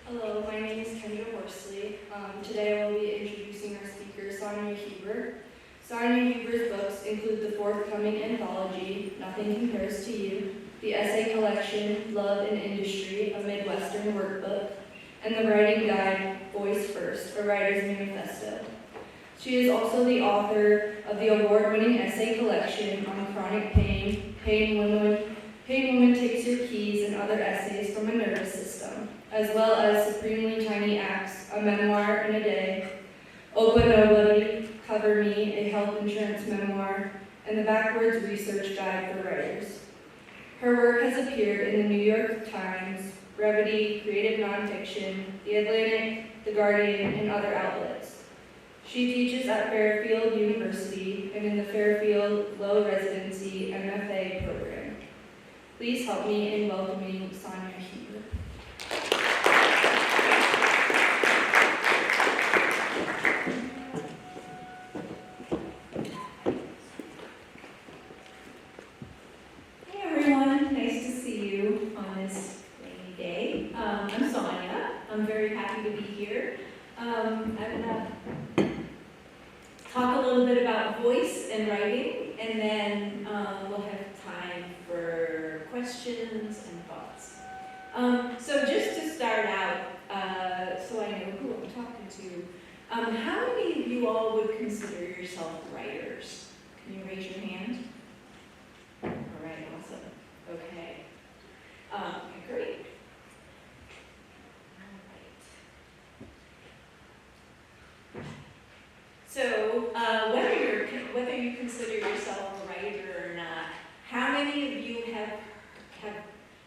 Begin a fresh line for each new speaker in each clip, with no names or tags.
Hello, my name is Kendra Horsley. Today I will be introducing our speaker, Sonya Huber. Sonya Huber's books include the forthcoming anthology, Nothing Compares to You, the essay collection, Love and Industry, a Midwestern workbook, and the writing guide, Voice First, a writer's manifesto. She is also the author of the award-winning essay collection on chronic pain, Pain Woman Takes Your Keys, and other essays from a nervous system, as well as Supremely Tiny Acts, a memoir in a day, Opa Nobody, Cover Me, a health insurance memoir, and the Backwards Research Guide for Writers. Her work has appeared in the New York Times, Brevity, Creative Nonfiction, The Atlantic, The Guardian, and other outlets. She teaches at Fairfield University and in the Fairfield Low Residency MFA program. Please help me in welcoming Sonya Huber.
Hey everyone, nice to see you on this rainy day. I'm Sonya. I'm very happy to be here. I'm going to talk a little bit about voice and writing, and then we'll have time for questions and thoughts. So just to start out, so I know who I'm talking to, how many of you all would consider yourself writers? Can you raise your hand? All right, awesome. Okay. Great. All right. So whether you consider yourself a writer or not, how many of you have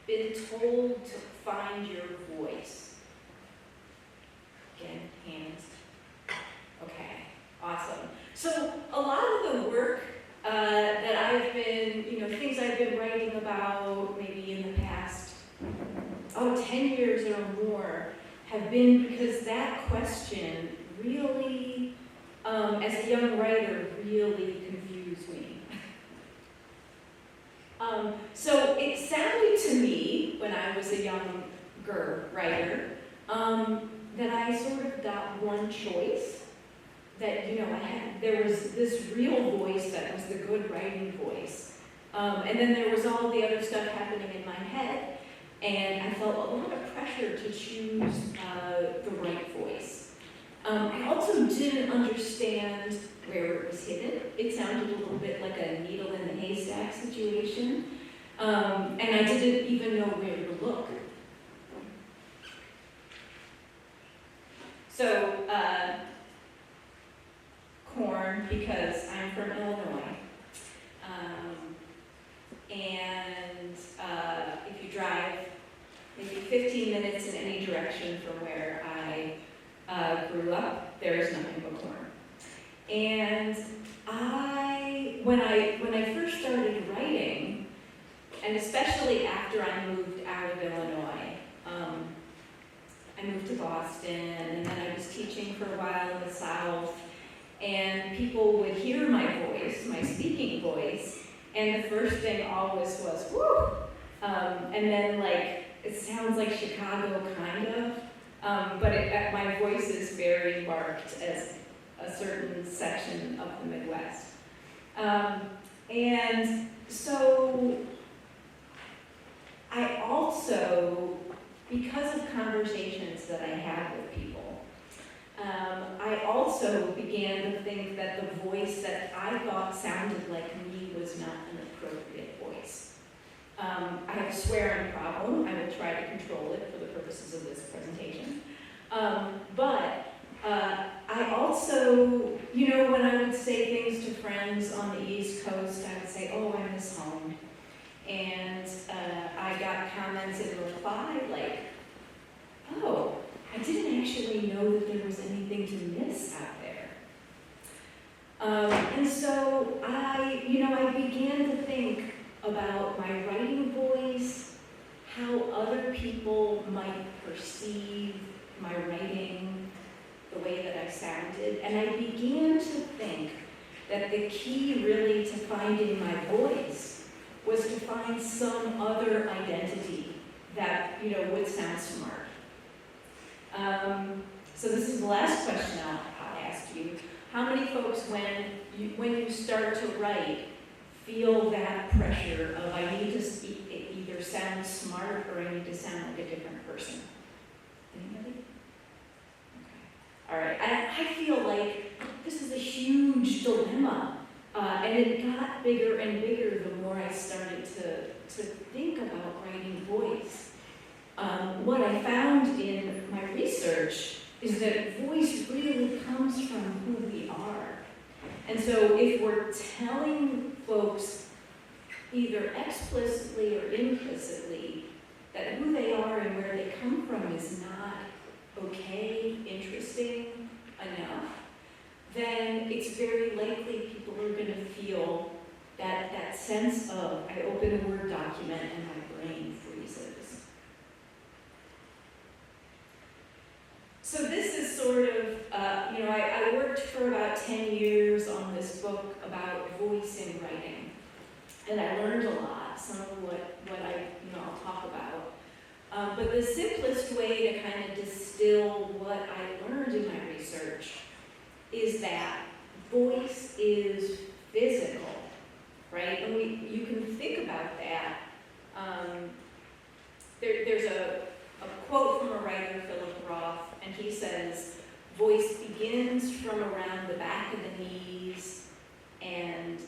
been told to find your voice? Again, hands. Okay, awesome. So a lot of the work that I've been, things I've been writing about maybe in the past, 10 years or more, have been because that question really, as a young writer, really confused me. So it sounded to me, when I was a younger writer, that I sort of got one choice, that, there was this real voice that was the good writing voice. And then there was all the other stuff happening in my head, and I felt a lot of pressure to choose the right voice. I also didn't understand where it was hidden. It sounded a little bit like a needle in the haystack situation, and I didn't even know where to look. So, corn, because I'm from Illinois. And if you drive maybe 15 minutes in any direction from where I grew up, there is nothing but corn. And when I first started writing, and especially after I moved out of Illinois, I moved to Boston, and then I was teaching for a while in the South, and people would hear my voice, my speaking voice, and the first thing always was, whoo! And then, it sounds like Chicago, kind of, but my voice is very marked as a certain section of the Midwest. And so I also, because of conversations that I had with people, I also began to think that the voice that I thought sounded like me was not an appropriate voice. I have a swearing problem. I will try to control it for the purposes of this presentation. But I also, when I would say things to friends on the East Coast, I would say, oh, I miss home. And I got comments in reply like, oh, I didn't actually know that there was anything to miss out there. And so I began to think about my writing voice, how other people might perceive my writing, the way that I sounded, and I began to think that the key really to finding my voice was to find some other identity that, would sound smart. So this is the last question I'll ask you. How many folks, when you start to write, feel that pressure of I need to either sound smart or I need to sound like a different person? Anybody? Okay. All right. I feel like this is a huge dilemma, and it got bigger and bigger the more I started to think about writing voice. What I found in my research is that voice really comes from who we are. And so if we're telling folks either explicitly or implicitly that who they are and where they come from is not okay, interesting enough, then it's very likely people are going to feel that sense of, I open a Word document and my brain freezes. So this is sort of, I worked for about 10 years on this book about voice in writing. And I learned a lot, some of what I'll talk about. But the simplest way to kind of distill what I learned in my research is that voice is physical, right? And you can think about that. There's a quote from a writer, Philip Roth, and he says, voice begins from around the back of the knees and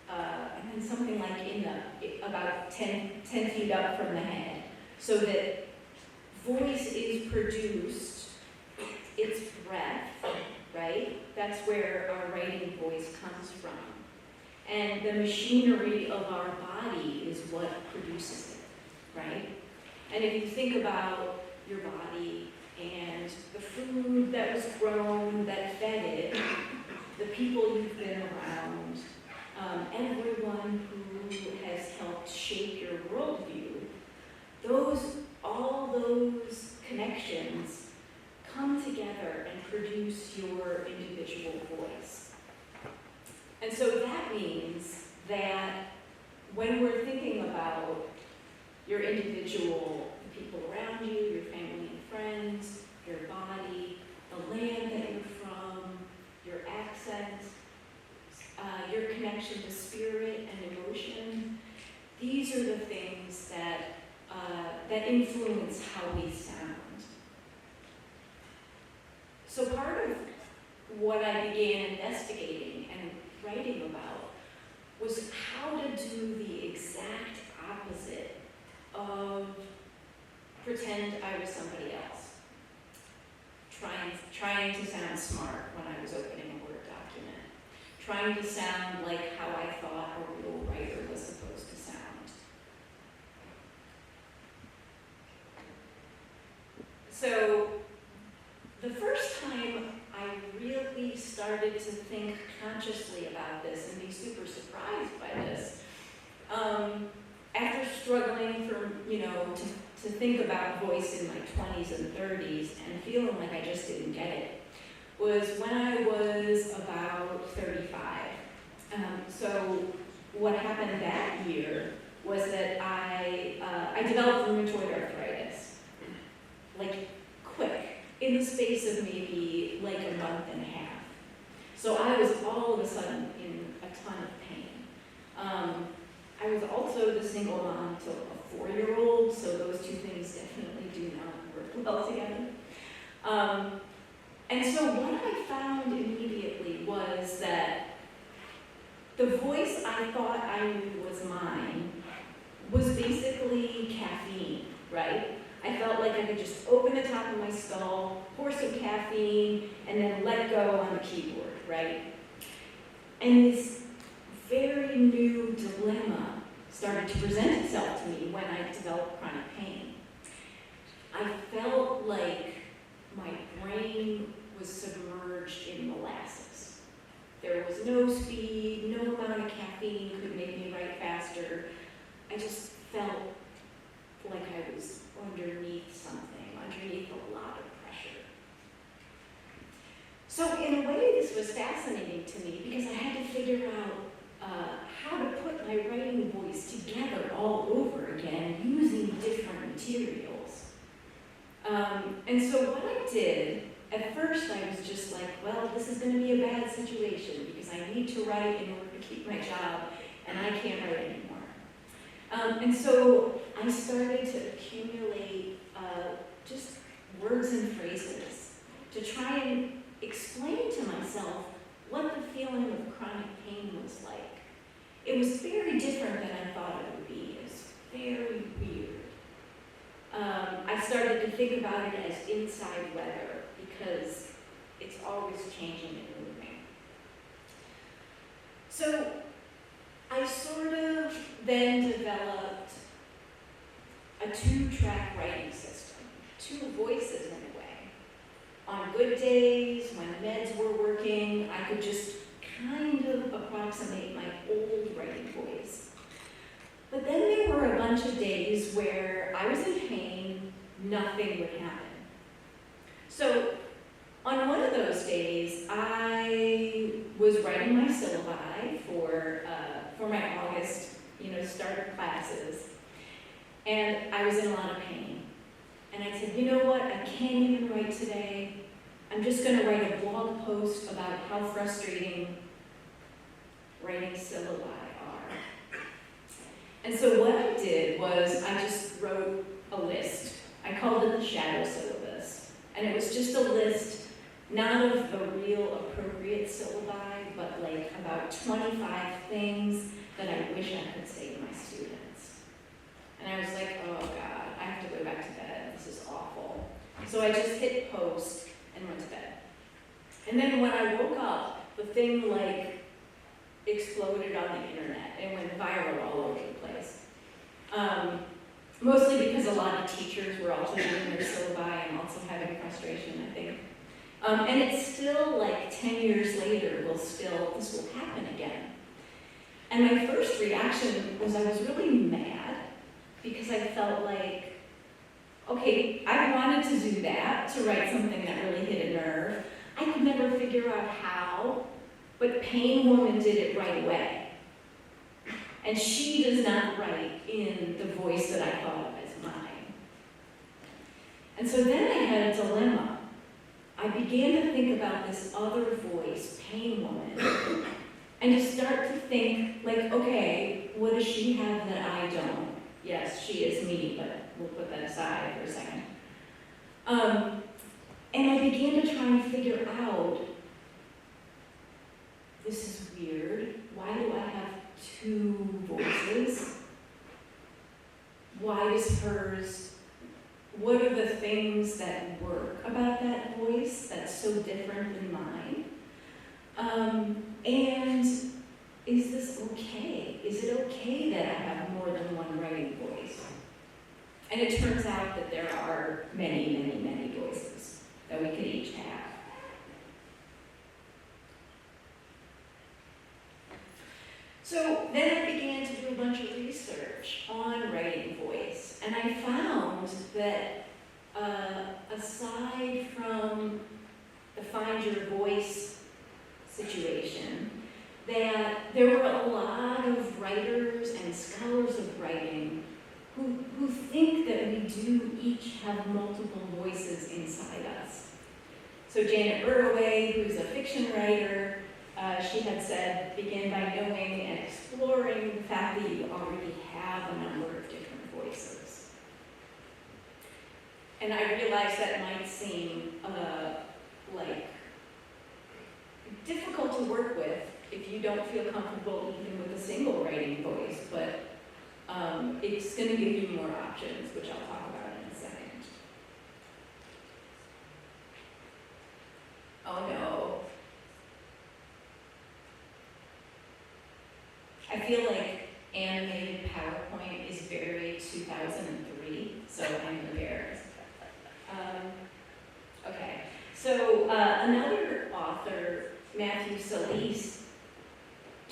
then something like about 10 feet up from the head, so that voice is produced, it's breath, right? That's where our writing voice comes from. And the machinery of our body is what produces it, right? And if you think about your body and the food that was grown, that fed it, the people you've been around, everyone who has helped shape your worldview, all those connections come together and produce your individual voice. And so that means that when we're thinking about your individual, the people around you, your family and friends, your body, the land that you're from, your accent, your connection to spirit and emotion, these are the things that influence how we sound. So part of what I began investigating and writing about was how to do the exact opposite of pretend I was somebody else. Trying to sound smart when I was opening a Word document. Trying to sound like how I thought a real writer was supposed to sound. So the first time I really started to think consciously about this and be super surprised by this, after struggling to think about voice in my 20s and 30s and feeling like I just didn't get it, was when I was about 35. So what happened that year was that I developed rheumatoid arthritis, like quick, in the space of maybe like a month and a half. So I was all of a sudden in a ton of pain. I was also the single mom to a 4-year-old, so those two things definitely do not work well together. And so what I found immediately was that the voice I thought I knew was mine was basically caffeine, right? I felt like I could just open the top of my skull, pour some caffeine, and then let go on the keyboard, right? And this very new dilemma started to present itself to me when I developed chronic pain. I felt like my brain was submerged in molasses. There was no speed, no amount of caffeine could make me write faster. I just felt like I was underneath something, underneath a lot of pressure. So in a way, this was fascinating to me because I had to figure out how to put my writing voice together all over again using different materials. And so what I did, at first I was just like, well, this is going to be a bad situation because I need to write in order to keep my job, and I can't write anymore. And so I started to accumulate just words and phrases to try and explain to myself what the feeling of chronic pain was like. It was very different than I thought it would be. It was very weird. I started to think about it as inside weather because it's always changing and moving. So I sort of then developed a 2-track writing system, 2 voices in a way. On good days, when meds were working, I could just kind of approximate my old writing voice. But then there were a bunch of days where I was in pain, nothing would happen. So on one of those days, I was writing my syllabi for my August, starter classes, and I was in a lot of pain. And I said, you know what, I can't even write today. I'm just going to write a blog post about how frustrating writing syllabi are. And so what I did was I just wrote a list. I called it the shadow syllabus. And it was just a list, not of the real appropriate syllabi, but like about 25 things that I wish I could say to my students. And I was like, oh God, I have to go back to bed. This is awful. So I just hit post and went to bed. And then when I woke up, the thing like exploded on the internet. It went viral all over the place. Mostly because a lot of teachers were also doing their syllabi and also having frustration, I think. And it's still like 10 years later, this will happen again. And my first reaction was I was really mad because I felt like, okay, I wanted to do that, to write something that really hit a nerve. I could never figure out how, but Pain Woman did it right away. And she does not write in the voice that I thought of as mine. And so then I had a dilemma. I began to think about this other voice, Pain Woman, and to start to think, like, okay, what does she have that I don't? Yes, she is me, but we'll put that aside for a second. And I began to try and figure out, this is weird. Why do I have 2 voices? Why is hers, what are the things that work about that voice that's so different than mine? And is this okay? Is it okay that I have more than one writing voice? And it turns out that there are many, many, many voices that we could each have. So then I began to do a bunch of research on writing voice, and I found that aside from the find your voice situation, that there were a lot of writers and scholars of writing who think that we do each have multiple voices inside us. So Janet Burroway, who's a fiction writer, she had said, begin by knowing and exploring the fact that you already have a number of different voices. And I realized that might seem like difficult to work with if you don't feel comfortable even with a single writing voice, but it's going to give you more options, which I'll talk about in a second. Oh no. I feel like animated PowerPoint is very 2003, so I'm embarrassed. Okay, so another author, Matthew Solis,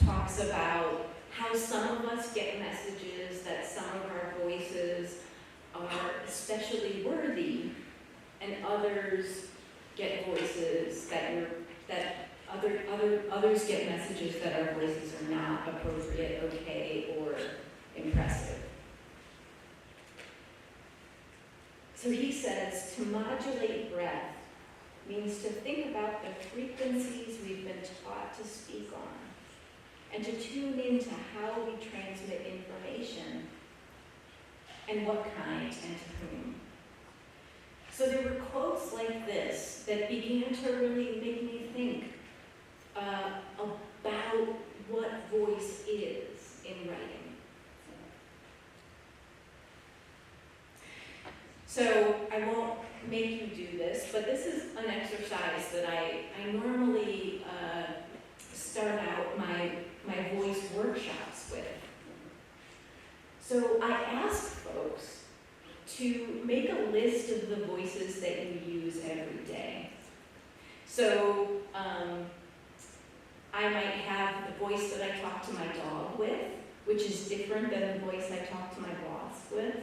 talks about how some of us get messages that some of our voices are especially worthy, and others get voices others get messages that our voices are not appropriate, okay, or impressive. So he says, to modulate breath means to think about the frequencies we've been taught to speak on, and to tune into how we transmit information, and what kind and to whom. So there were quotes like this that began to really make me think about what voice is in writing. So I won't make you do this, but this is an exercise that I normally start out my voice workshops with. So I ask folks to make a list of the voices that you use every day. So I might have the voice that I talk to my dog with, which is different than the voice I talk to my boss with.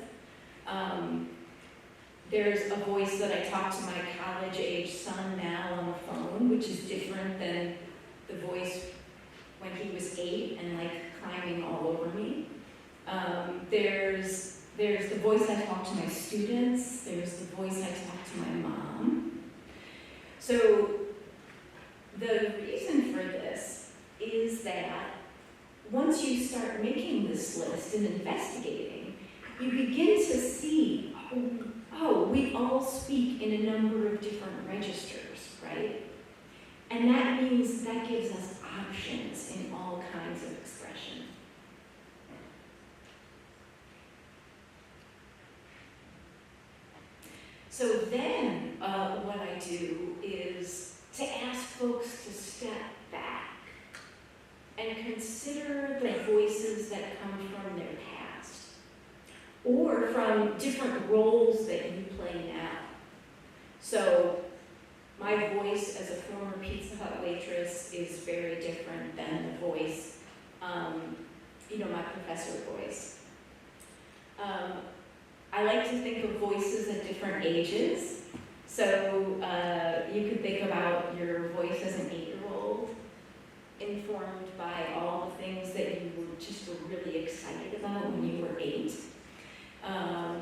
There's a voice that I talk to my college-age son now on the phone, which is different than the voice when he was 8 and like climbing all over me. There's the voice I talk to my students. There's the voice I talk to my mom. So the reason for this is that once you start making this list and investigating, you begin to see, oh, we all speak in a number of different registers, right? And that means that gives us options in all kinds of expression. So then what I do is to ask folks to step back and consider the voices that come from their past or from different roles that you play now. So my voice as a former Pizza Hut waitress is very different than the voice, my professor voice. I like to think of voices at different ages. So you could think about your voice as an 8-year-old, informed by all the things that you were really excited about when you were 8.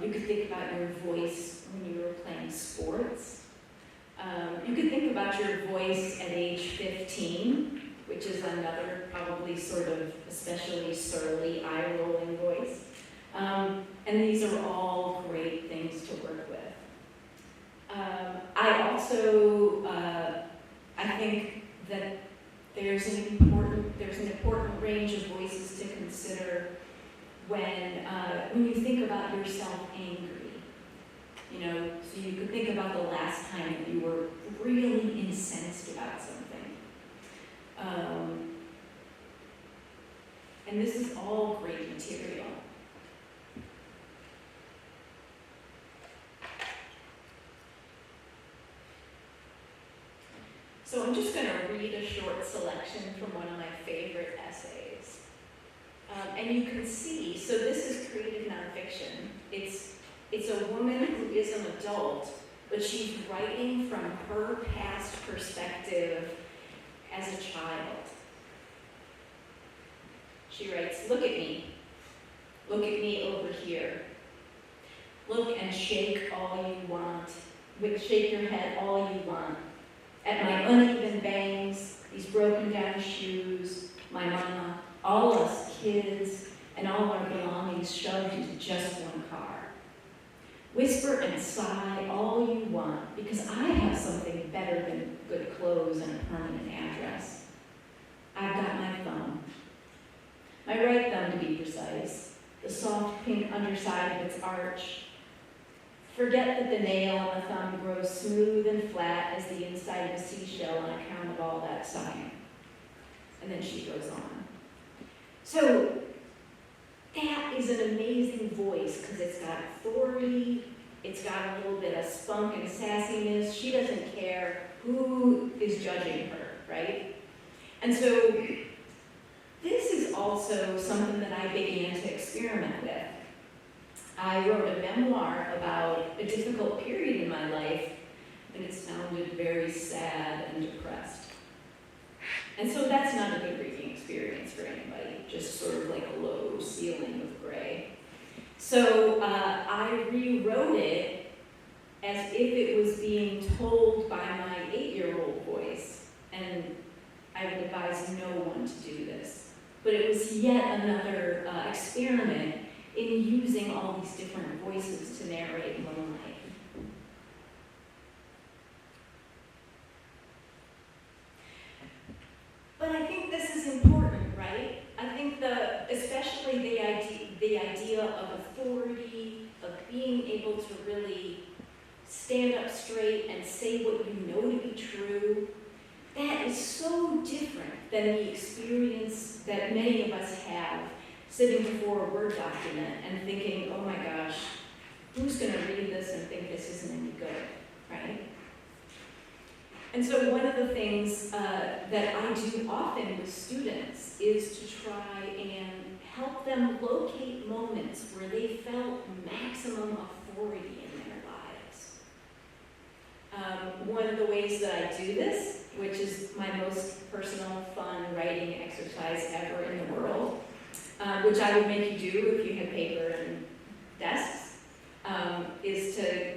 You could think about your voice when you were playing sports. You could think about your voice at age 15, which is another probably sort of especially surly, eye-rolling voice. And these are all great things to work with. I also, I think that there's an important range of voices to consider when you think about yourself angry. So you could think about the last time that you were really incensed about something. And this is all great material. So I'm just going to read a short selection from one of my favorite essays. And you can see, so this is creative nonfiction. It's a woman who is an adult, but she's writing from her past perspective as a child. She writes, "Look at me. Look at me over here. Look and shake all you want. Shake your head all you want. At my uneven bangs, these broken down shoes, my mama, all us kids, and all our belongings shoved into just one car. Whisper and sigh all you want, because I have something better than good clothes and a permanent address. I've got my thumb. My right thumb, to be precise, the soft pink underside of its arch. Forget that the nail on the thumb grows smooth and flat as the inside of a seashell on account of all that sighing." And then she goes on. So that is an amazing voice because it's got authority, it's got a little bit of spunk and sassiness. She doesn't care who is judging her, right? And so this is also something that I began to experiment with. I wrote a memoir about a difficult period in my life, and it sounded very sad and depressed. And so that's not a good reading experience for anybody, just sort of like a low ceiling of gray. So I rewrote it as if it was being told by my 8-year-old voice, and I would advise no one to do this. But it was yet another experiment in using all these different voices to narrate moonlight. But I think this is important, right? I think especially the idea of authority, of being able to really stand up straight and say what you know to be true, that is so different than the experience that many of us have sitting before a Word document and thinking, oh my gosh, who's going to read this and think this isn't any good, right? And so one of the things that I do often with students is to try and help them locate moments where they felt maximum authority in their lives. One of the ways that I do this, which is my most personal, fun writing exercise ever in the world, which I would make you do if you had paper and desks, is to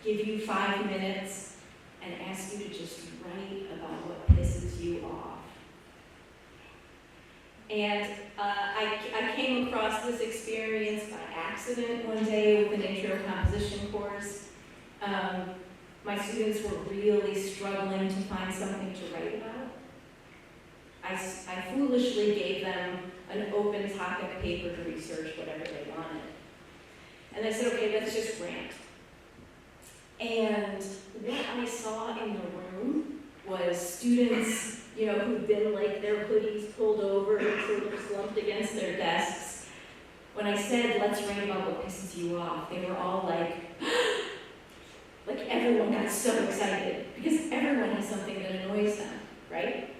give you 5 minutes and ask you to just write about what pisses you off. And I came across this experience by accident one day with an intro composition course. My students were really struggling to find something to write about. I foolishly gave them an open topic paper to research whatever they wanted. And I said, okay, let's just rant. And what I saw in the room was students, who'd been like their hoodies pulled over and sort of slumped against their desks. When I said, let's write about what pisses you off, they were all like everyone got so excited because everyone has something that annoys them, right?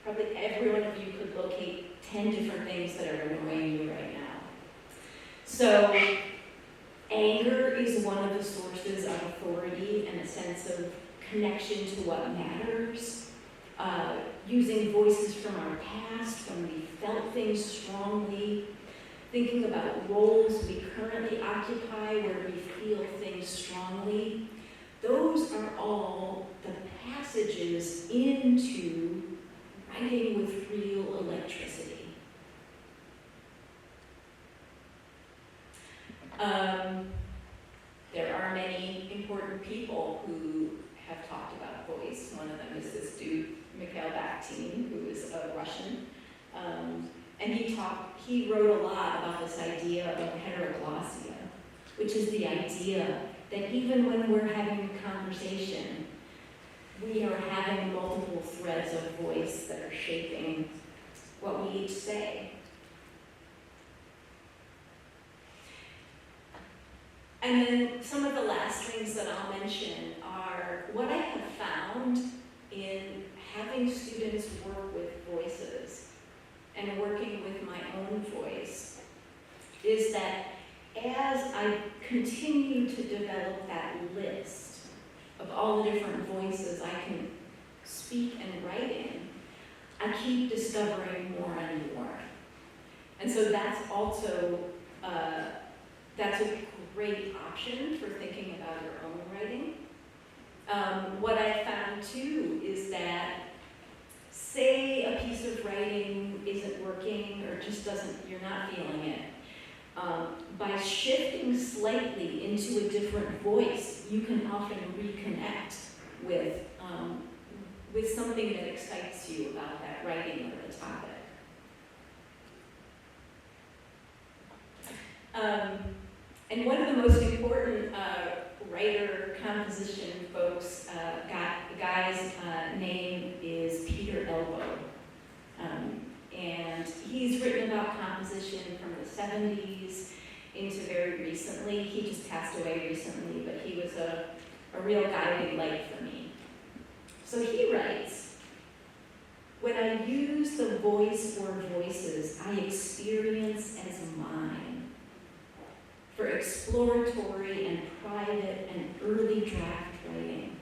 Probably every one of you could locate 10 different things that are annoying you right now. So anger is one of the sources of authority and a sense of connection to what matters. Using voices from our past when we felt things strongly. Thinking about roles we currently occupy where we feel things strongly. Those are all the passages into writing with real electricity. There are many important people who have talked about voice. One of them is this dude, Bakhtin, who is a Russian. And he wrote a lot about this idea of heteroglossia, which is the idea that even when we're having a conversation, we are having multiple threads of voice that are shaping what we each say. And then some of the last things that I'll mention are what I have found in having students work with voices and working with my own voice is that as I continue to develop that list of all the different voices I can speak and write in, I keep discovering more and more. And so that's also, that's a great option for thinking about your own writing. What I found too is that say a piece of writing isn't working or just you're not feeling it, by shifting slightly into a different voice, you can often reconnect with something that excites you about that writing or the topic. And one of the most important writer composition folks, the guy's name is Peter Elbow. And he's written about composition from the 70s into very recently. He just passed away recently, but he was a real guiding light for me. So he writes, when I use the voice or voices I experience as mine, for exploratory and private and early draft writing,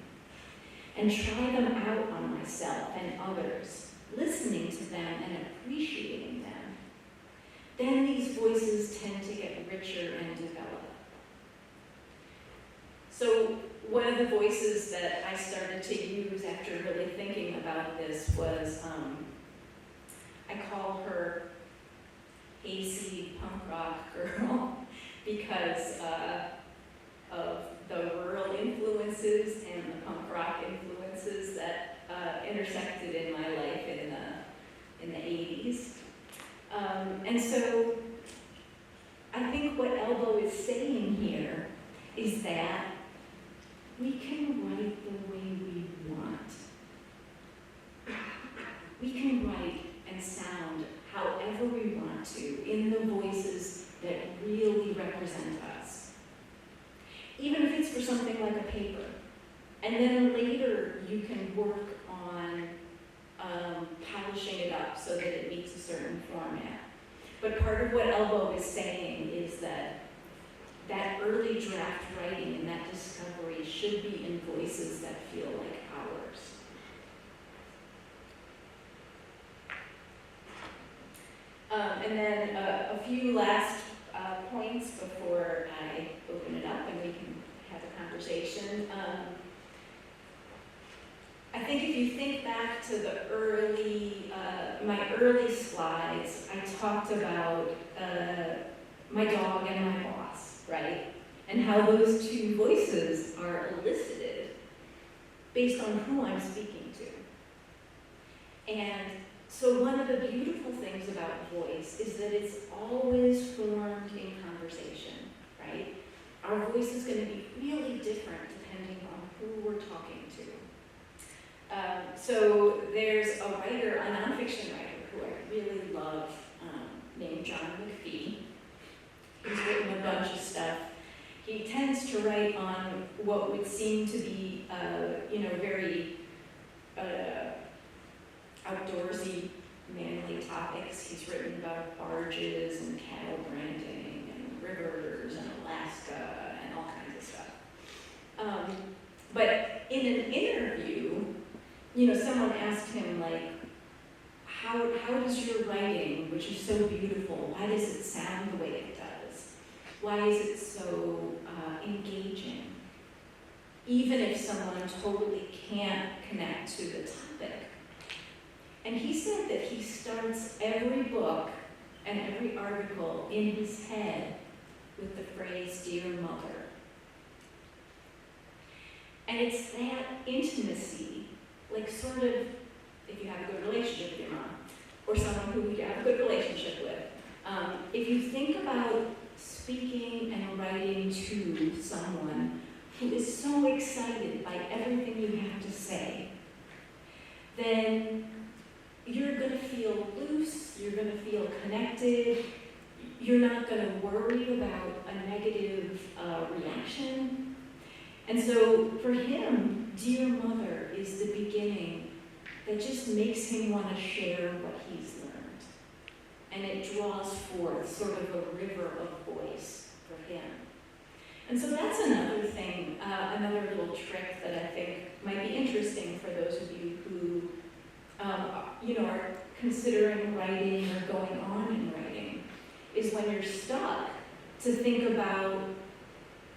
and try them out on myself and others, listening to them and appreciating them, then these voices tend to get richer and develop. So one of the voices that I started to use after really thinking about this was, I call her AC punk rock girl because of the rural influences and the punk rock influences that intersected in my life in the 80s. And so I think what Elbow is saying here is that we can write the way we want. We can write and sound however we want to in the voices that really represent us. Even if it's for something like a paper. And then later you can work on polishing it up so that it meets a certain format. But part of what Elbow is saying is that that early draft writing and that discovery should be in voices that feel like ours. And then a few last points before I open it up and we can have a conversation. I think if you think back to the early, my early slides, I talked about my dog and my boss, right? And how those two voices are elicited based on who I'm speaking to. And so one of the beautiful things about voice is that it's always formed in conversation, right? Our voice is going to be really different depending on who we're talking to. So there's a writer, a nonfiction writer, who I really love, named John McPhee. He's written a bunch of stuff. He tends to write on what would seem to be, very outdoorsy, manly topics. He's written about barges and cattle branding and rivers and Alaska and all kinds of stuff. But in an interview, someone asked him, like, how does your writing, which is so beautiful, why does it sound the way it does? Why is it so engaging? Even if someone totally can't connect to the topic. And he said that he starts every book and every article in his head with the phrase, "Dear Mother." And it's that intimacy, like sort of, if you have a good relationship with your mom, or someone who you have a good relationship with, if you think about speaking and writing to someone who is so excited by everything you have to say, then you're going to feel loose, you're going to feel connected, you're not going to worry about a negative reaction. And so for him, "Dear Mother" is the beginning that just makes him want to share what he's learned. And it draws forth sort of a river of voice for him. And so that's another thing, another little trick that I think might be interesting for those of you who are considering writing or going on in writing, is when you're stuck, to think about,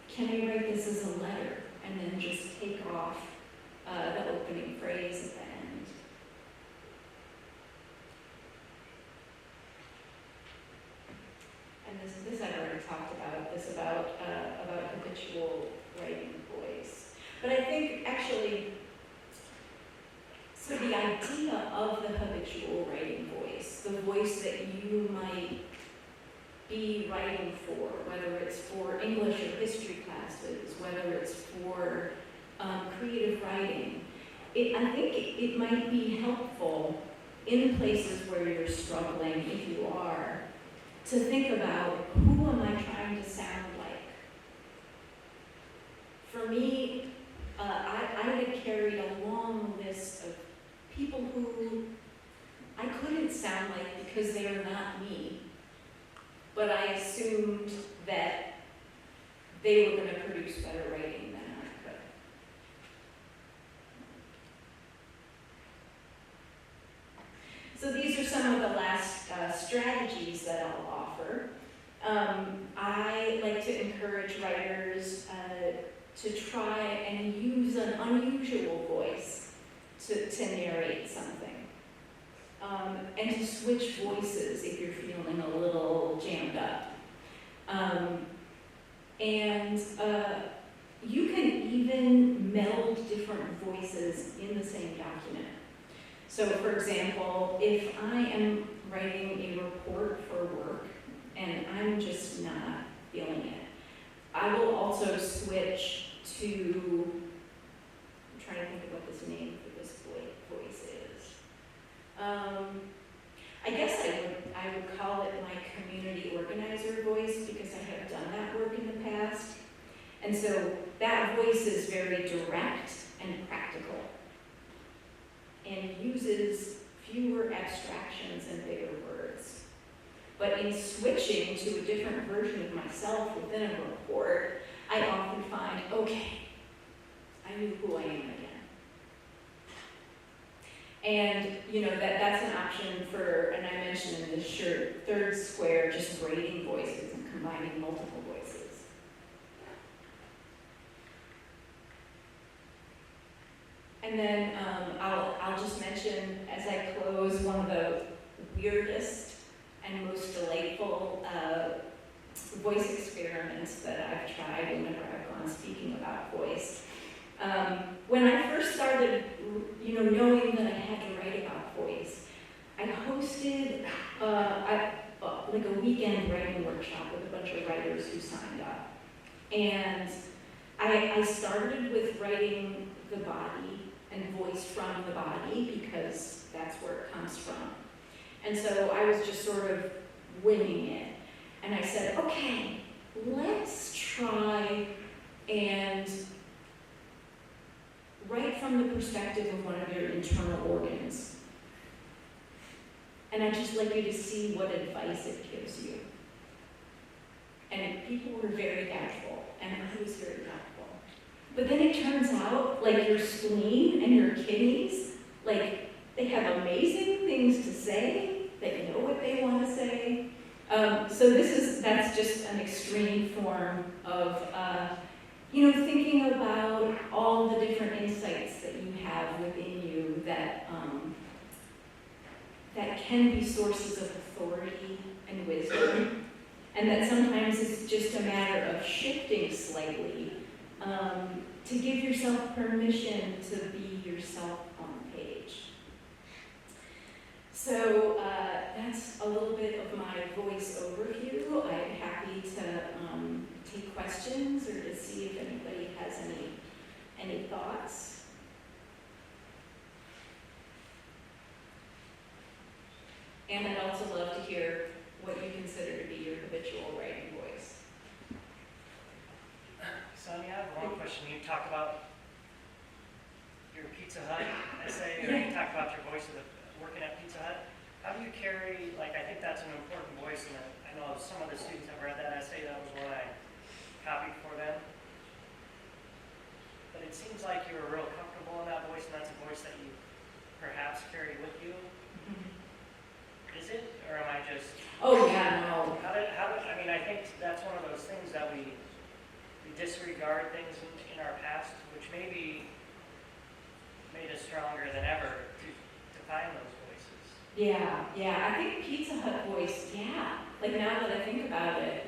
can I write this as a letter? And then just take off the opening phrase at the end. And this I've already talked about, about habitual writing voice. But I think actually, so the idea of the habitual writing voice, the voice that you might be writing for, whether it's for English or history classes, whether it's for creative writing, I think it might be helpful in places where you're struggling, if you are, to think about, who am I trying to sound like? For me, I had carried a long list of people who I couldn't sound like because they are not me. But I assumed that they were going to produce better writing than I could. So these are some of the last strategies that I'll offer. I like to encourage writers to try and use an unusual voice to narrate something. And to switch voices if you're feeling a little jammed up. You can even meld different voices in the same document. So for example, if I am writing a report for work and I'm just not feeling it, I will also switch to, I'm trying to think of what this name for this voice is. I guess I would call it my community organizer voice because I have done that work in the past. And so that voice is very direct and practical and uses fewer abstractions and bigger words. But in switching to a different version of myself within a report, I often find, okay, I knew who I am again. And that's an option for, and I mentioned in this shirt, third square, just braiding voices and combining multiple voices. And then I'll just mention as I close one of the weirdest and most delightful voice experiments that I've tried whenever I've gone speaking about voice. When I first started, knowing that I had to write about voice, I hosted like a weekend writing workshop with a bunch of writers who signed up. And I started with writing the body and voice from the body because that's where it comes from. And so I was just sort of winging it. And I said, okay, let's try and write from the perspective of one of your internal organs. And I'd just like you to see what advice it gives you. And people were very doubtful, and I was very doubtful. But then it turns out, like your spleen and your kidneys, like they have amazing things to say, they know what they want to say. So that's just an extreme form of thinking about all the different insights that you have within you that can be sources of authority and wisdom, and that sometimes it's just a matter of shifting slightly to give yourself permission to be yourself on the page. So that's a little bit of my voice overview. I'm happy to take questions or to see if anybody has any thoughts. And I'd also love to hear what you consider to be your habitual writing voice.
Sonya, I have one question. You talk about your Pizza Hut essay, or you talk about your voice of working at Pizza Hut. How do you carry, I think that's an important voice, and I know some of the students have read that essay. That was one I copied for them. But it seems like you were real comfortable in that voice, and that's a voice that you perhaps carry with you. Mm-hmm. Is it, or am I just?
Oh yeah, no.
I think that's one of those things that we disregard things in our past, which maybe made us stronger than ever to find those voices.
Yeah. I think Pizza Hut voice, yeah. Like now that I think about it,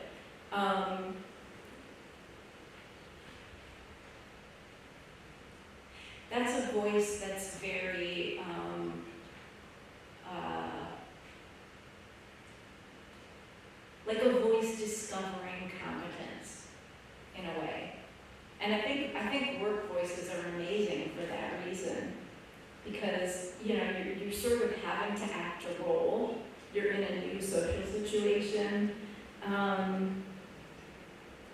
that's a voice that's very, like a voice discovering competence in a way. And I think work voices are amazing for that reason. Because, you're sort of having to act a role. You're in a new social situation. Oh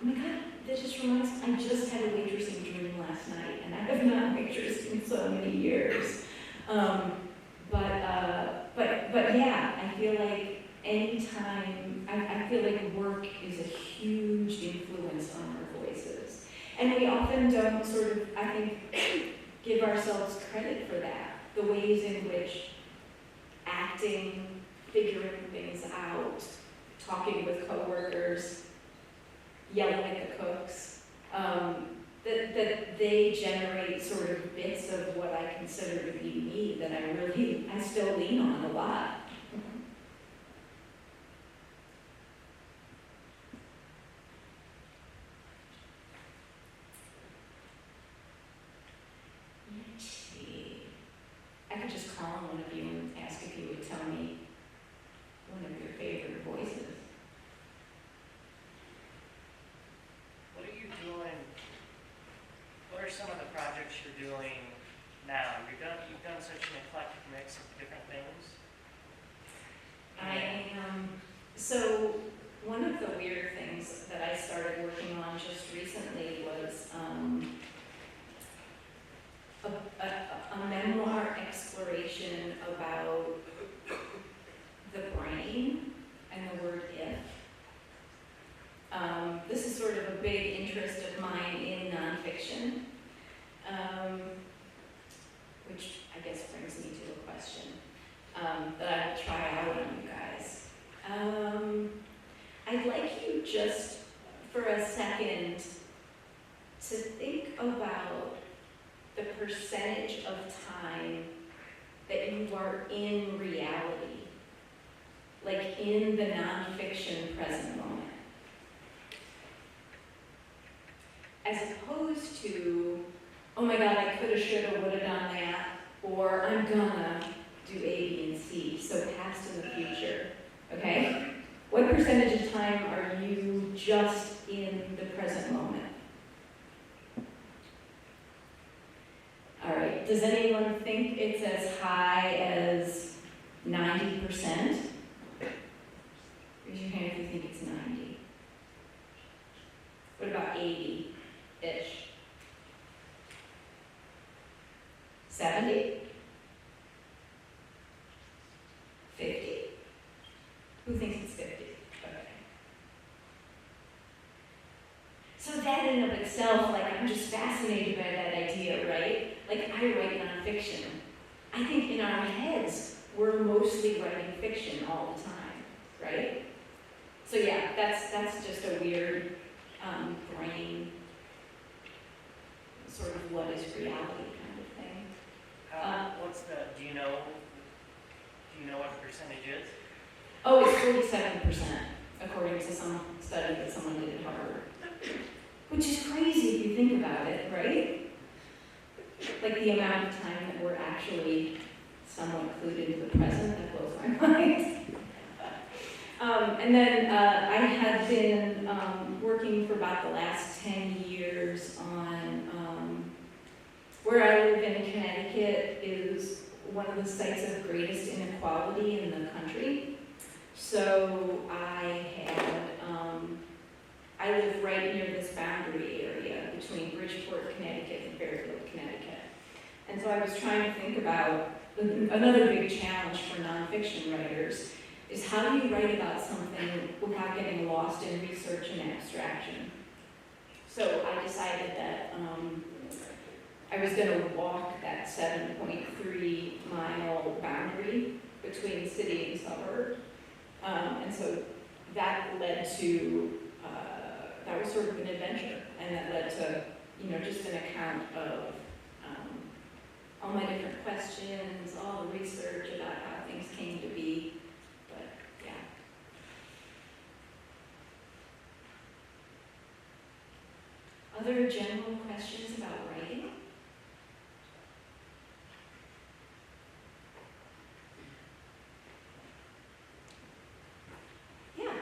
my God, that just reminds me, I just had a waitressing dream last night, and I have not waitressed in so many years. But yeah, I feel like anytime, I feel like work is a huge influence on our voices. And we often don't sort of, I think, give ourselves credit for that. The ways in which acting, figuring things out, talking with coworkers, yelling at the cooks, that they generate sort of bits of what I consider to be me that I still lean on a lot. Let's see. I could just call on one of you and ask if you would tell me one of your favorite voices.
What are you doing? What are some of the projects you're doing now? You've done such an eclectic mix of different things.
So one of the weird things that I started working on just recently was a memoir exploration about the brain and the word if. This is sort of a big interest of mine in nonfiction, which I guess brings me to a question that I will try out on you guys. I'd like you just for a second to think about the percentage of time that you are in reality, like in the nonfiction present moment, as opposed to, oh my God, I coulda, shoulda, woulda done that, or I'm gonna do A, B, and C, so past and the future, okay? What percentage of time are you just in the present moment? All right, does anyone think it's as high as 90%? Raise your hand if you think it's 90. What about 80-ish? 70? 50? Who thinks it's 50? Okay. So that in and of itself, like, I'm just fascinated by that idea, right? Like, I write nonfiction. I think in our heads, we're mostly writing fiction all the time, right? So yeah, that's just a weird brain, sort of what is reality kind of thing.
Do you know what the percentage is?
Oh, it's 47%, according to some study that someone did at Harvard. Which is crazy if you think about it, right? Like the amount of time that we're actually somewhat clued into the present, that blows my mind. And then I had been working for about the last 10 years on where I live in Connecticut is one of the sites of greatest inequality in the country. So I live right near this boundary area between Bridgeport, Connecticut and Fairfield, Connecticut. And so I was trying to think about another big challenge for nonfiction writers is how do you write about something without getting lost in research and abstraction? So I decided that I was going to walk that 7.3 mile boundary between city and suburb. And so that led to, that was sort of an adventure. And that led to, just an account of all my different questions, all the research about how things came to be. But yeah. Other general questions about writing? Yeah.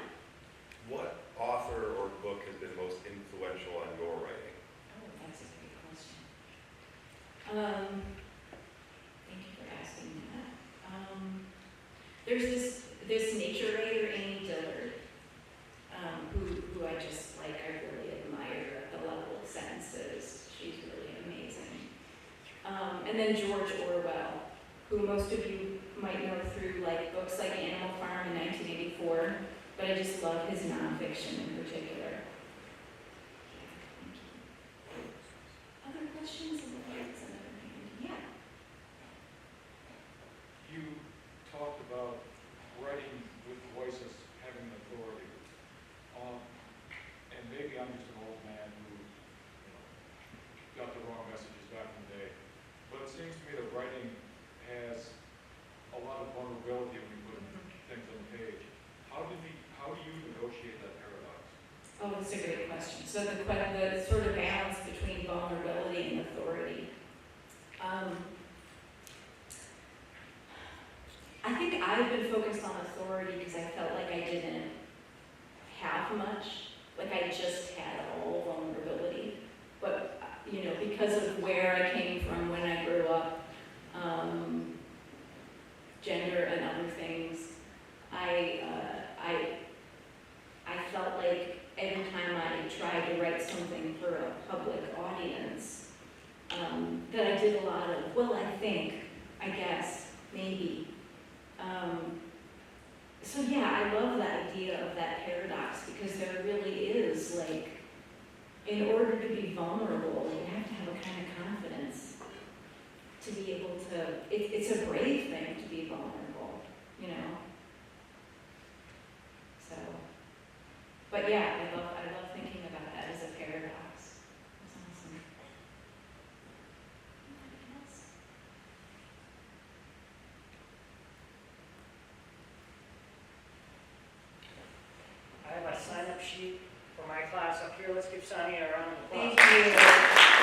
What author or book has been most influential on your writing?
Oh, that's a great question. Thank you for asking that. There's this nature writer, Amy Dillard, who I just like. I really admire at the level of sentences. She's really amazing. And then George Orwell, who most of you might know through like books like Animal Farm in 1984, but I just love his nonfiction in particular. Other questions? Yeah.
You talked about writing with voices having authority. And maybe I'm just an old man who
that's a great question. So the sort of balance between vulnerability and authority. I think I've been focused on authority because I felt like I didn't have much, like I just had all vulnerability. But, you know, because of where I came from when I grew up, gender and other things, I felt like every time I tried to write something for a public audience, that I did a lot of, well, I think, I guess, maybe. So yeah, I love the idea of that paradox because there really is, like, in order to be vulnerable, you have to have a kind of confidence to be able to, it's a brave thing to be vulnerable, you know? So, but yeah, I love thinking about that as a paradox. That's awesome. Anybody else?
I have a sign-up sheet for my class up here. Let's give Sonya a round of applause.
Thank you.